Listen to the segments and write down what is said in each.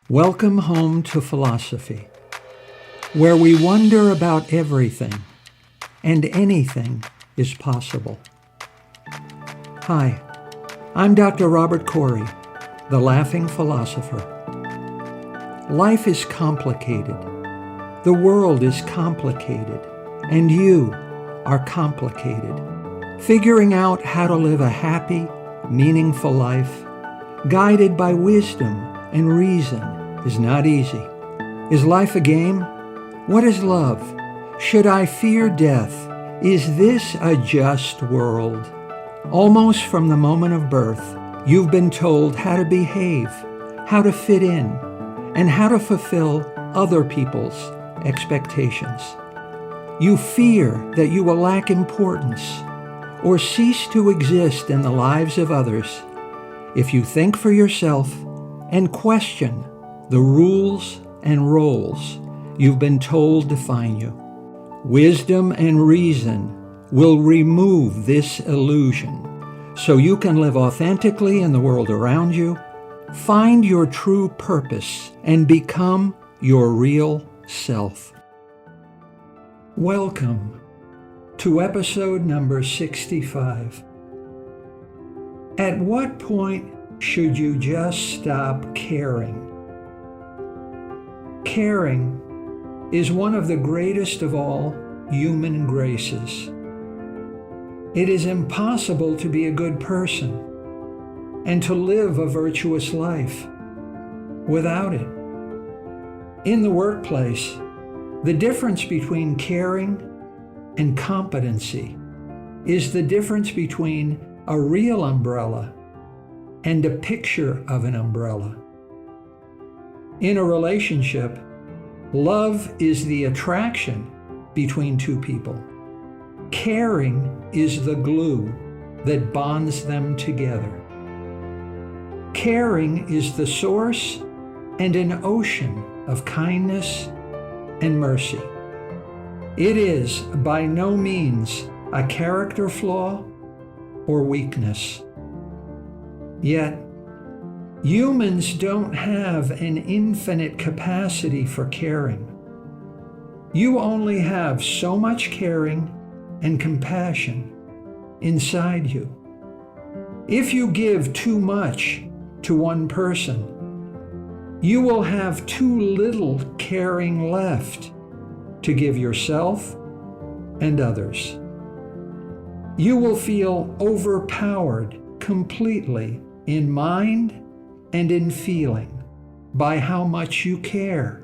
Welcome home to philosophy, where we wonder about everything and anything is possible. Hi, I'm Dr. Robert Corey, the Laughing Philosopher. Life is complicated. The world is complicated, and you are complicated. Figuring out how to live a happy, meaningful life, guided by wisdom and reason, is not easy. Is life a game? What is love? Should I fear death? Is this a just world? Almost from the moment of birth, you've been told how to behave, how to fit in, and how to fulfill other people's expectations. You fear that you will lack importance or cease to exist in the lives of others if you think for yourself and question the rules and roles you've been told define you. Wisdom and reason will remove this illusion so you can live authentically in the world around you, find your true purpose, and become your real self. Welcome to episode number 65. At what point should you just stop caring? Caring is one of the greatest of all human graces. It is impossible to be a good person and to live a virtuous life without it. In the workplace, the difference between caring and competency is the difference between a real umbrella and a picture of an umbrella. In a relationship, love is the attraction between two people. Caring is the glue that bonds them together. Caring is the source and an ocean of kindness and mercy. It is by no means a character flaw or weakness. Yet, humans don't have an infinite capacity for caring. You only have so much caring and compassion inside you. If you give too much to one person, you will have too little caring left to give yourself and others. You will feel overpowered completely in mind and in feeling by how much you care.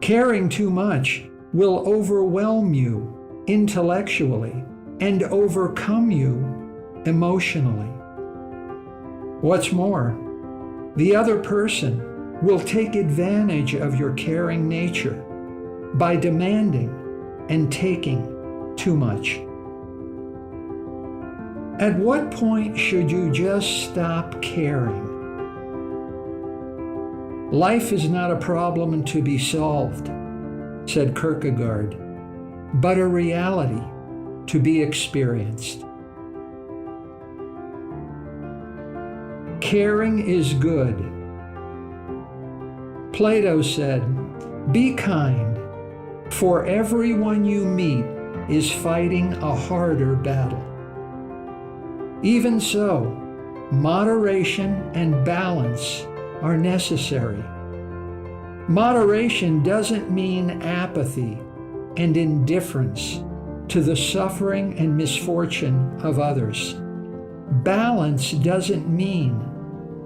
Caring too much will overwhelm you intellectually and overcome you emotionally. What's more, the other person will take advantage of your caring nature by demanding and taking too much. At what point should you just stop caring? Life is not a problem to be solved, said Kierkegaard, but a reality to be experienced. Caring is good. Plato said, "Be kind, for everyone you meet is fighting a harder battle." Even so, moderation and balance are necessary. Moderation doesn't mean apathy and indifference to the suffering and misfortune of others. Balance doesn't mean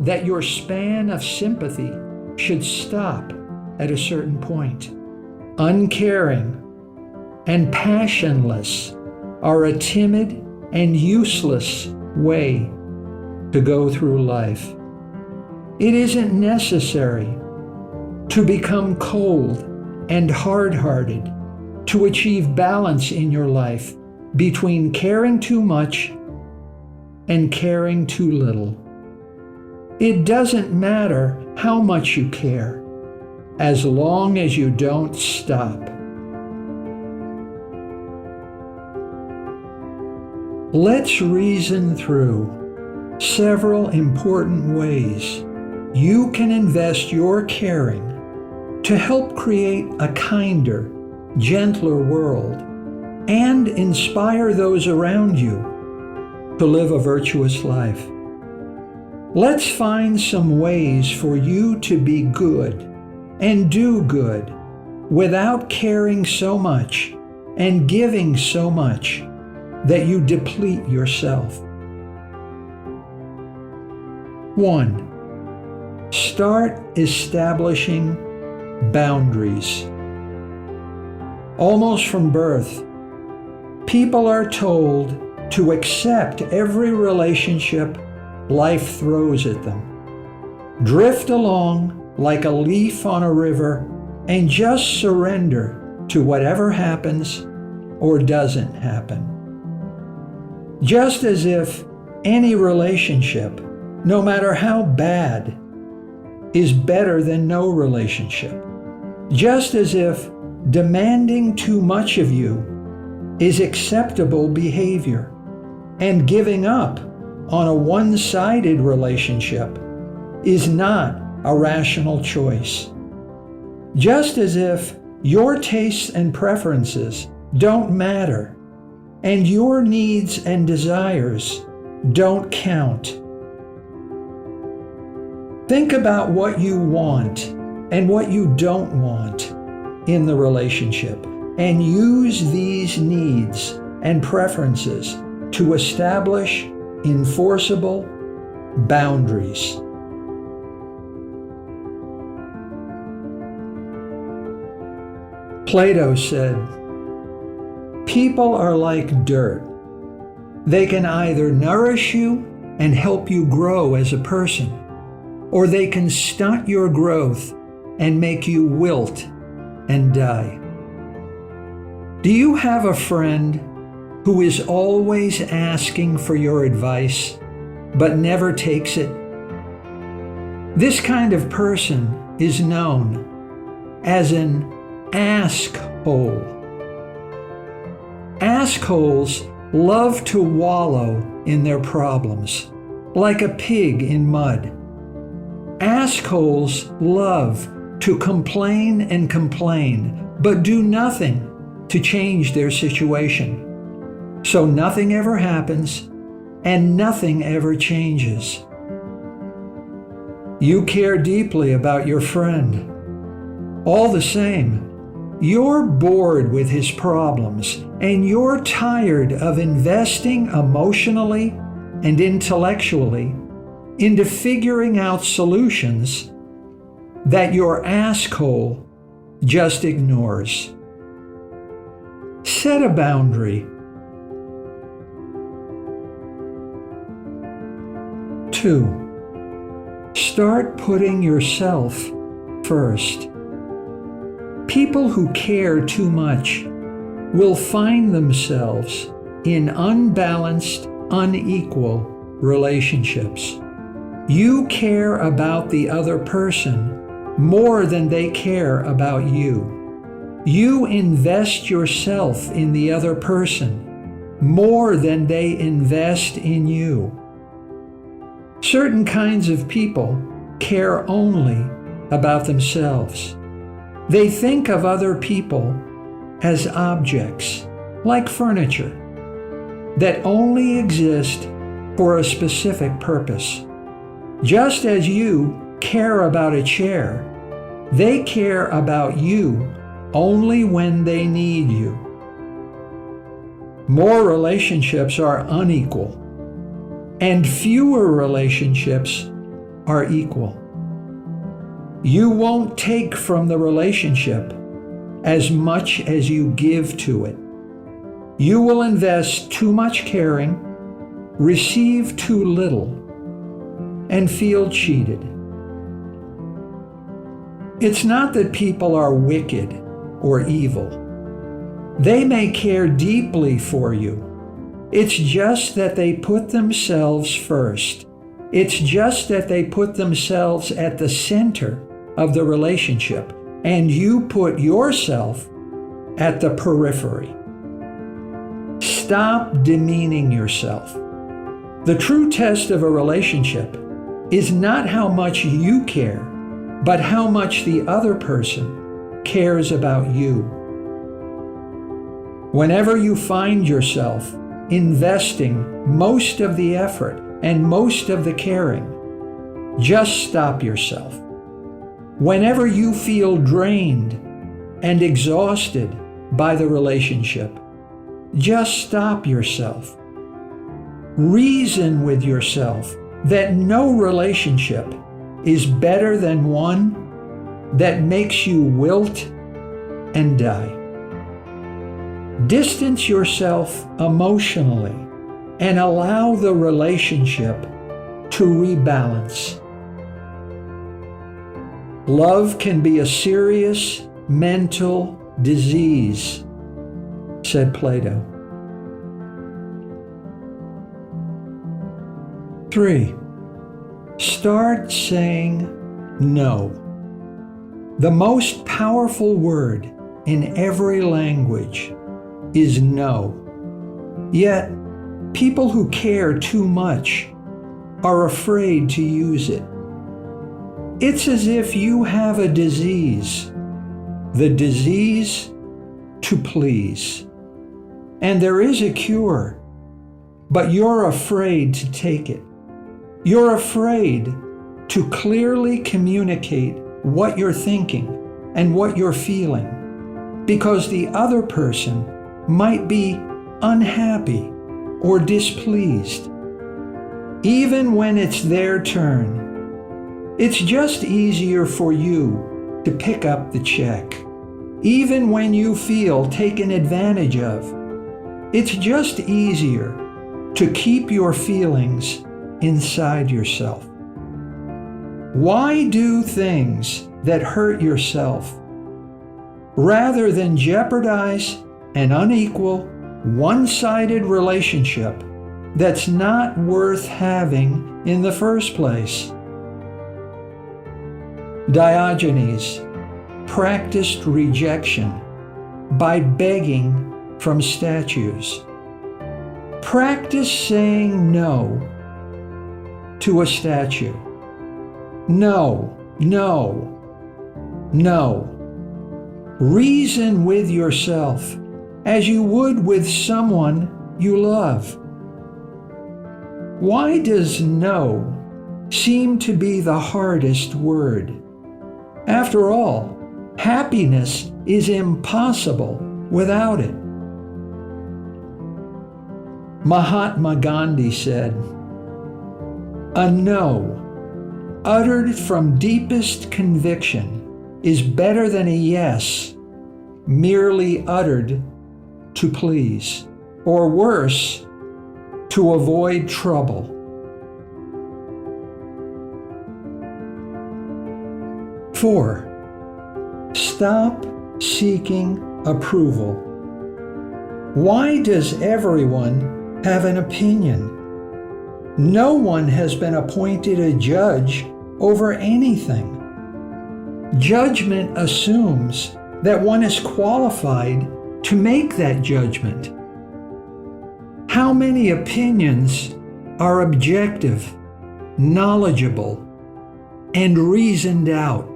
that your span of sympathy should stop at a certain point. Uncaring and passionless are a timid and useless way to go through life. It isn't necessary to become cold and hard-hearted to achieve balance in your life between caring too much and caring too little. It doesn't matter how much you care, as long as you don't stop. Let's reason through several important ways you can invest your caring to help create a kinder, gentler world and inspire those around you to live a virtuous life. Let's find some ways for you to be good and do good without caring so much and giving so much that you deplete yourself. 1. Start establishing boundaries. Almost from birth, people are told to accept every relationship life throws at them. Drift along like a leaf on a river and just surrender to whatever happens or doesn't happen. Just as if any relationship, no matter how bad, is better than no relationship. Just as if demanding too much of you is acceptable behavior, and giving up on a one-sided relationship is not a rational choice. Just as if your tastes and preferences don't matter and your needs and desires don't count. Think about what you want and what you don't want in the relationship and use these needs and preferences to establish enforceable boundaries. Plato said, "People are like dirt. They can either nourish you and help you grow as a person, or they can stunt your growth and make you wilt and die." Do you have a friend who is always asking for your advice, but never takes it? This kind of person is known as an ask-hole. Ask-holes love to wallow in their problems, like a pig in mud. Ask-holes love to complain and complain, but do nothing to change their situation. So nothing ever happens, and nothing ever changes. You care deeply about your friend. All the same, you're bored with his problems, and you're tired of investing emotionally and intellectually into figuring out solutions that your asshole just ignores. Set a boundary. 2. Start putting yourself first. People who care too much will find themselves in unbalanced, unequal relationships. You care about the other person more than they care about you. You invest yourself in the other person more than they invest in you. Certain kinds of people care only about themselves. They think of other people as objects, like furniture, that only exist for a specific purpose. Just as you care about a chair, they care about you only when they need you. More relationships are unequal, and fewer relationships are equal. You won't take from the relationship as much as you give to it. You will invest too much caring, receive too little, and feel cheated. It's not that people are wicked or evil. They may care deeply for you. It's just that they put themselves first. It's just that they put themselves at the center of the relationship, and you put yourself at the periphery. Stop demeaning yourself. The true test of a relationship is not how much you care, but how much the other person cares about you. Whenever you find yourself investing most of the effort and most of the caring, just stop yourself. Whenever you feel drained and exhausted by the relationship, just stop yourself. Reason with yourself that no relationship is better than one that makes you wilt and die. Distance yourself emotionally and allow the relationship to rebalance. Love can be a serious mental disease, said Plato. 3. Start saying no. The most powerful word in every language is no. Yet, people who care too much are afraid to use it. It's as if you have a disease, the disease to please. And there is a cure, but you're afraid to take it. You're afraid to clearly communicate what you're thinking and what you're feeling, because the other person might be unhappy or displeased. Even when it's their turn, it's just easier for you to pick up the check. Even when you feel taken advantage of, it's just easier to keep your feelings inside yourself. Why do things that hurt yourself rather than jeopardize an unequal, one-sided relationship that's not worth having in the first place? Diogenes practiced rejection by begging from statues. Practice saying no to a statue. No, no, no. Reason with yourself as you would with someone you love. Why does no seem to be the hardest word? After all, happiness is impossible without it. Mahatma Gandhi said, "A no uttered from deepest conviction is better than a yes merely uttered to please, or worse, to avoid trouble." 4. Stop seeking approval. Why does everyone have an opinion? No one has been appointed a judge over anything. Judgment assumes that one is qualified to make that judgment. How many opinions are objective, knowledgeable, and reasoned out?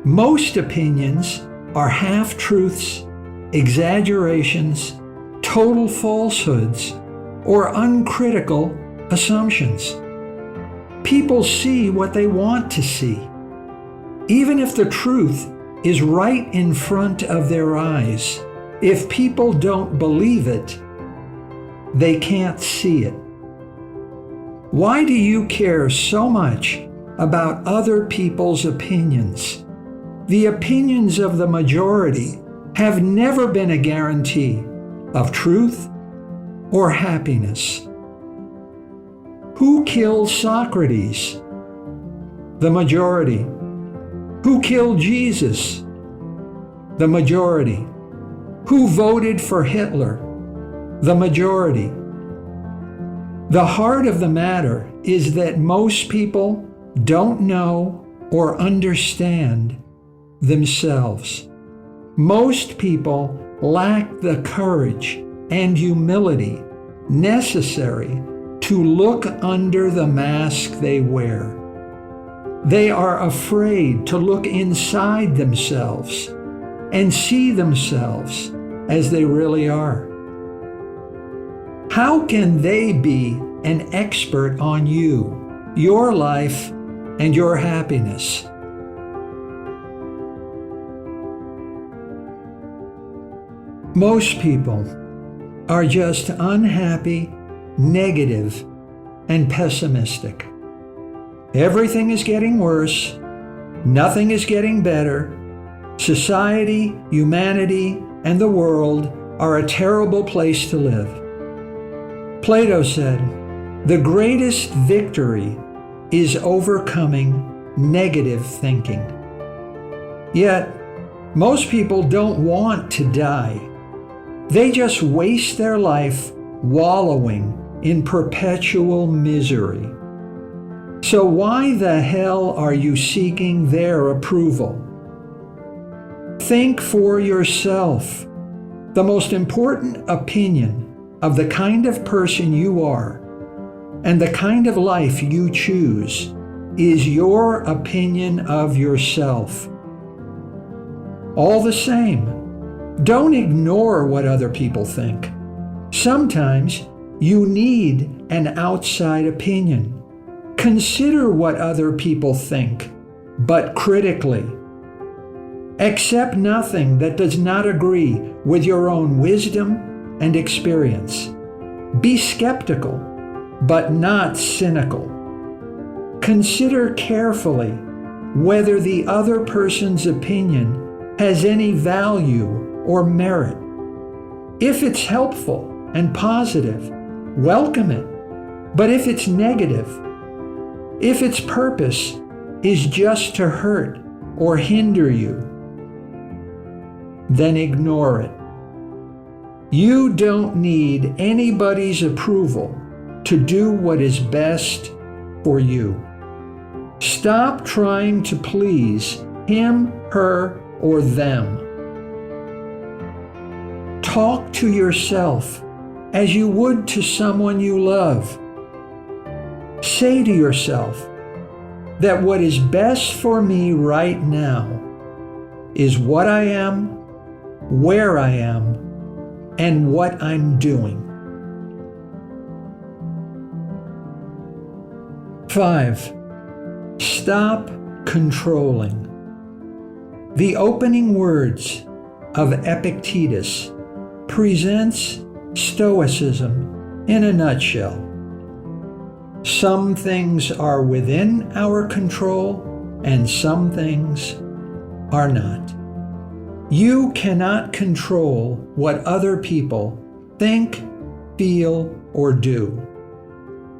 Most opinions are half-truths, exaggerations, total falsehoods, or uncritical assumptions. People see what they want to see. Even if the truth is right in front of their eyes, if people don't believe it, they can't see it. Why do you care so much about other people's opinions? The opinions of the majority have never been a guarantee of truth or happiness. Who killed Socrates? The majority. Who killed Jesus? The majority. Who voted for Hitler? The majority. The heart of the matter is that most people don't know or understand themselves. Most people lack the courage and humility necessary to look under the mask they wear. They are afraid to look inside themselves and see themselves as they really are. How can they be an expert on you, your life, and your happiness? Most people are just unhappy, negative, and pessimistic. Everything is getting worse. Nothing is getting better. Society, humanity, and the world are a terrible place to live. Plato said, "The greatest victory is overcoming negative thinking." Yet, most people don't want to die. They just waste their life wallowing in perpetual misery. So why the hell are you seeking their approval? Think for yourself. The most important opinion of the kind of person you are and the kind of life you choose is your opinion of yourself. All the same, don't ignore what other people think. Sometimes you need an outside opinion. Consider what other people think, but critically. Accept nothing that does not agree with your own wisdom and experience. Be skeptical, but not cynical. Consider carefully whether the other person's opinion has any value or merit. If it's helpful and positive, welcome it. But if it's negative, if its purpose is just to hurt or hinder you, then ignore it. You don't need anybody's approval to do what is best for you. Stop trying to please him, her, or them. Talk to yourself as you would to someone you love. Say to yourself that what is best for me right now is what I am, where I am, and what I'm doing. 5. Stop controlling. The opening words of Epictetus presents Stoicism in a nutshell. Some things are within our control and some things are not. You cannot control what other people think, feel, or do.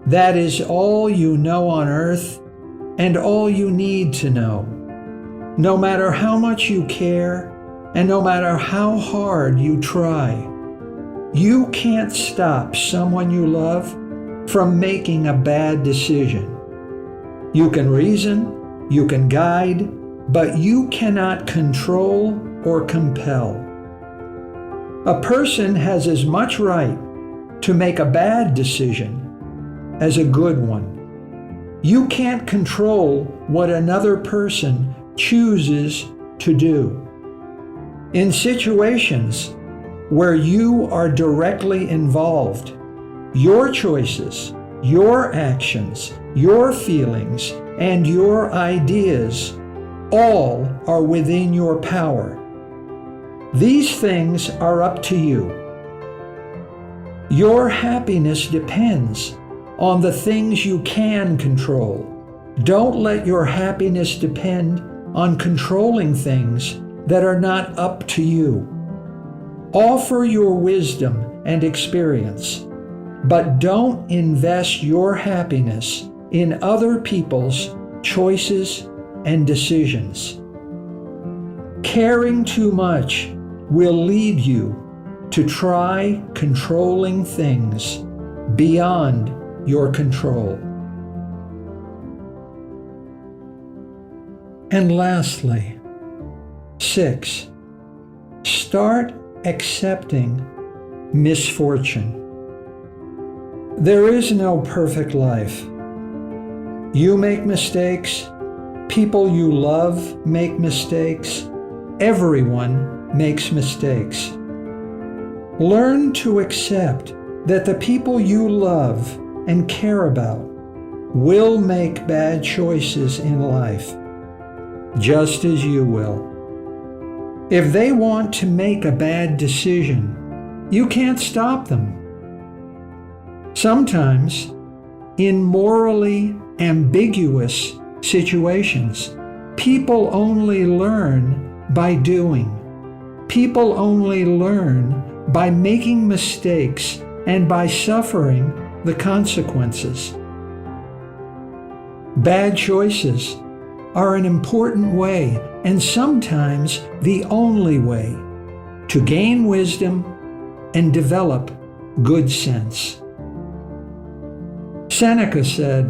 That is all you know on earth and all you need to know. No matter how much you care and no matter how hard you try, you can't stop someone you love from making a bad decision. You can reason, you can guide, but you cannot control or compel. A person has as much right to make a bad decision as a good one. You can't control what another person chooses to do. In situations where you are directly involved, your choices, your actions, your feelings, and your ideas all are within your power. These things are up to you. Your happiness depends on the things you can control. Don't let your happiness depend on controlling things that are not up to you. Offer your wisdom and experience, but don't invest your happiness in other people's choices and decisions. Caring too much will lead you to try controlling things beyond your control. And lastly, 6, start accepting misfortune. There is no perfect life. You make mistakes. People you love make mistakes. Everyone makes mistakes. Learn to accept that the people you love and care about will make bad choices in life, just as you will. If they want to make a bad decision, you can't stop them. Sometimes, in morally ambiguous situations, people only learn by doing. People only learn by making mistakes and by suffering the consequences. Bad choices are an important way, and sometimes the only way, to gain wisdom and develop good sense. Seneca said,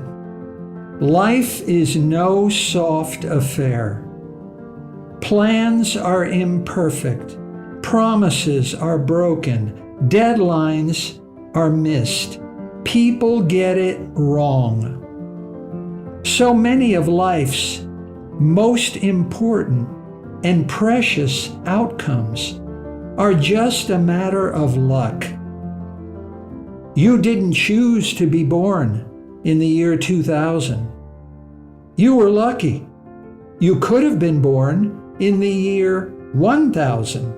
"Life is no soft affair. Plans are imperfect, promises are broken, deadlines are missed, people get it wrong." So many of life's most important and precious outcomes are just a matter of luck. You didn't choose to be born in the year 2000. You were lucky. You could have been born in the year 1000.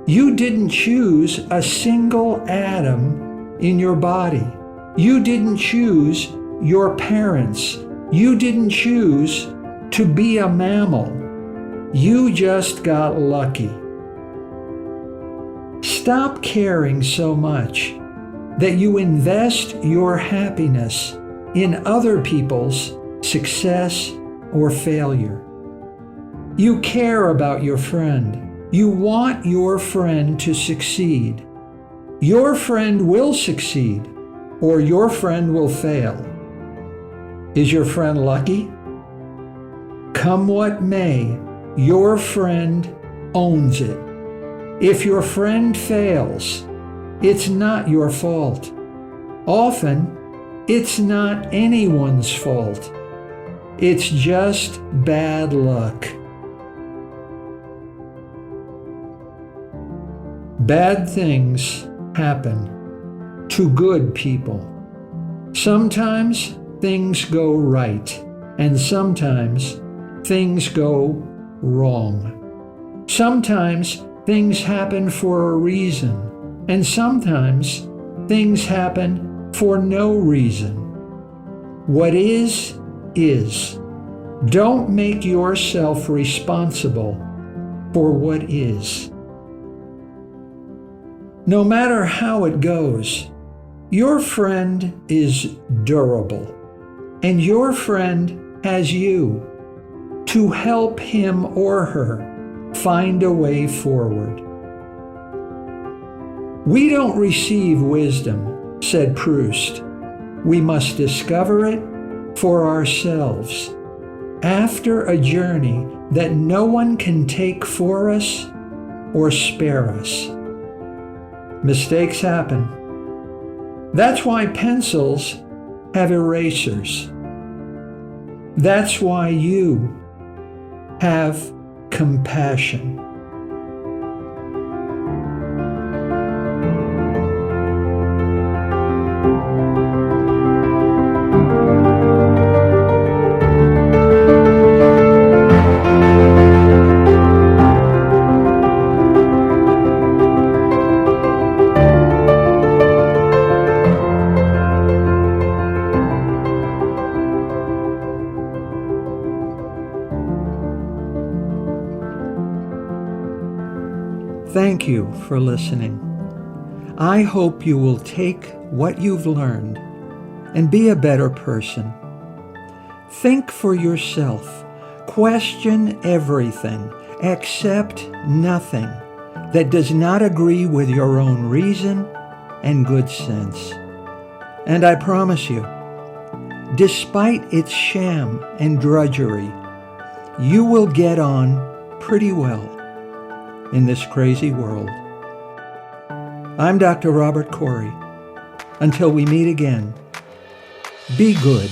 You didn't choose a single atom in your body. You didn't choose your parents. You didn't choose to be a mammal. You just got lucky. Stop caring so much that you invest your happiness in other people's success or failure. You care about your friend. You want your friend to succeed. Your friend will succeed, or your friend will fail. Is your friend lucky? Come what may, your friend owns it. If your friend fails, it's not your fault. Often, it's not anyone's fault. It's just bad luck. Bad things happen to good people. Sometimes things go right, and sometimes things go wrong. Sometimes things happen for a reason, and sometimes things happen for no reason. What is. Don't make yourself responsible for what is. No matter how it goes, your friend is durable, and your friend has you to help him or her find a way forward. "We don't receive wisdom," said Proust. "We must discover it for ourselves after a journey that no one can take for us or spare us." Mistakes happen. That's why pencils have erasers. That's why you have compassion. Thank you for listening. I hope you will take what you've learned and be a better person. Think for yourself. Question everything. Accept nothing that does not agree with your own reason and good sense. And I promise you, despite its sham and drudgery, you will get on pretty well in this crazy world. I'm Dr. Robert Corey. Until we meet again, be good.